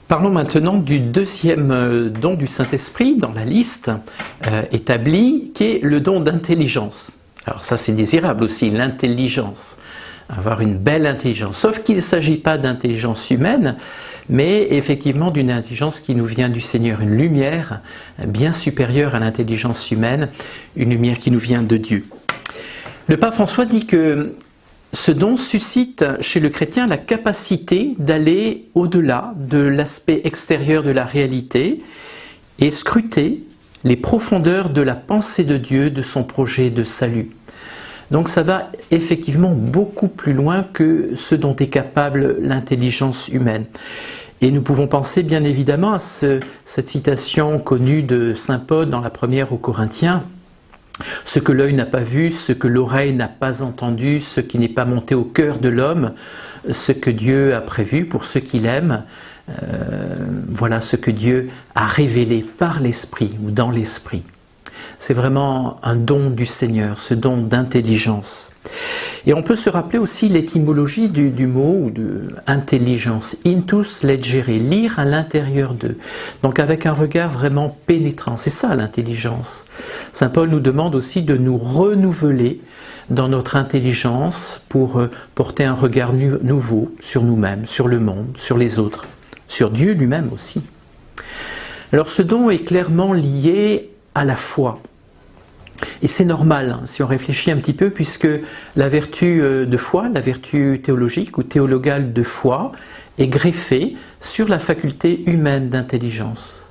Parlons maintenant du deuxième don du Saint-Esprit dans la liste établie, qui est le don d'intelligence. Alors ça c'est désirable aussi, l'intelligence, avoir une belle intelligence, sauf qu'il ne s'agit pas d'intelligence humaine, mais effectivement d'une intelligence qui nous vient du Seigneur, une lumière bien supérieure à l'intelligence humaine, une lumière qui nous vient de Dieu. Le pape François dit que ce don suscite chez le chrétien la capacité d'aller au-delà de l'aspect extérieur de la réalité et scruter les profondeurs de la pensée de Dieu, de son projet de salut. Donc ça va effectivement beaucoup plus loin que ce dont est capable l'intelligence humaine. Et nous pouvons penser bien évidemment à cette citation connue de Saint Paul dans la première aux Corinthiens: ce que l'œil n'a pas vu, ce que l'oreille n'a pas entendu, ce qui n'est pas monté au cœur de l'homme, ce que Dieu a prévu pour ceux qui l'aiment, voilà ce que Dieu a révélé par l'Esprit ou dans l'Esprit. C'est vraiment un don du Seigneur, ce don d'intelligence. Et on peut se rappeler aussi l'étymologie du mot ou de intelligence, intus legere, lire à l'intérieur d'eux. Donc avec un regard vraiment pénétrant, c'est ça l'intelligence. Saint Paul nous demande aussi de nous renouveler dans notre intelligence pour porter un regard nouveau sur nous-mêmes, sur le monde, sur les autres, sur Dieu lui-même aussi. Alors ce don est clairement lié à la foi. Et c'est normal, si on réfléchit un petit peu, puisque la vertu de foi, la vertu théologique ou théologale de foi, est greffée sur la faculté humaine d'intelligence.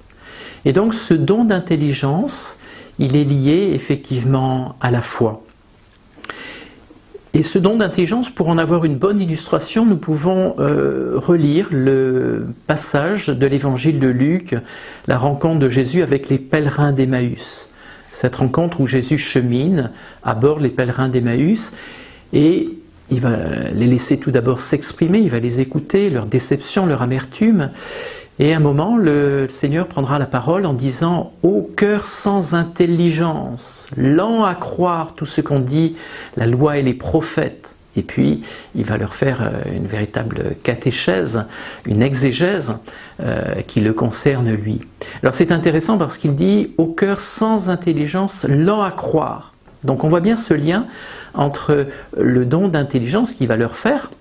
Et donc ce don d'intelligence, il est lié effectivement à la foi. Et ce don d'intelligence, pour en avoir une bonne illustration, nous pouvons relire le passage de l'évangile de Luc, la rencontre de Jésus avec les pèlerins d'Emmaüs. Cette rencontre où Jésus chemine, aborde les pèlerins d'Emmaüs et il va les laisser tout d'abord s'exprimer, il va les écouter, leur déception, leur amertume. Et à un moment, le Seigneur prendra la parole en disant « Ô cœur sans intelligence, lent à croire tout ce qu'ont dit la loi et les prophètes ». Et puis, il va leur faire une véritable catéchèse, une exégèse qui le concerne lui. Alors c'est intéressant parce qu'il dit « au cœur sans intelligence, lent à croire ». Donc on voit bien ce lien entre le don d'intelligence qu'il va leur faire,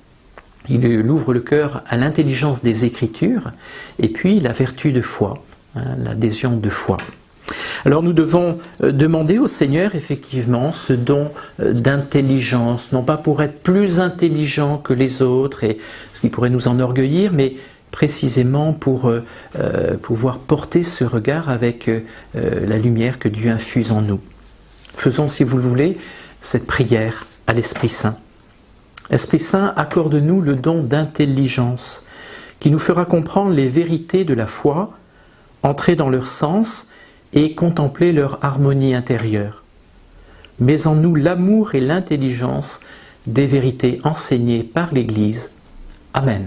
il ouvre le cœur à l'intelligence des Écritures, et puis la vertu de foi, l'adhésion de foi. Alors nous devons demander au Seigneur effectivement ce don d'intelligence, non pas pour être plus intelligent que les autres, et ce qui pourrait nous enorgueillir, mais précisément pour pouvoir porter ce regard avec la lumière que Dieu infuse en nous. Faisons, si vous le voulez, cette prière à l'Esprit Saint. Esprit Saint, accorde-nous le don d'intelligence qui nous fera comprendre les vérités de la foi, entrer dans leur sens et contempler leur harmonie intérieure. Mets en nous l'amour et l'intelligence des vérités enseignées par l'Église. Amen.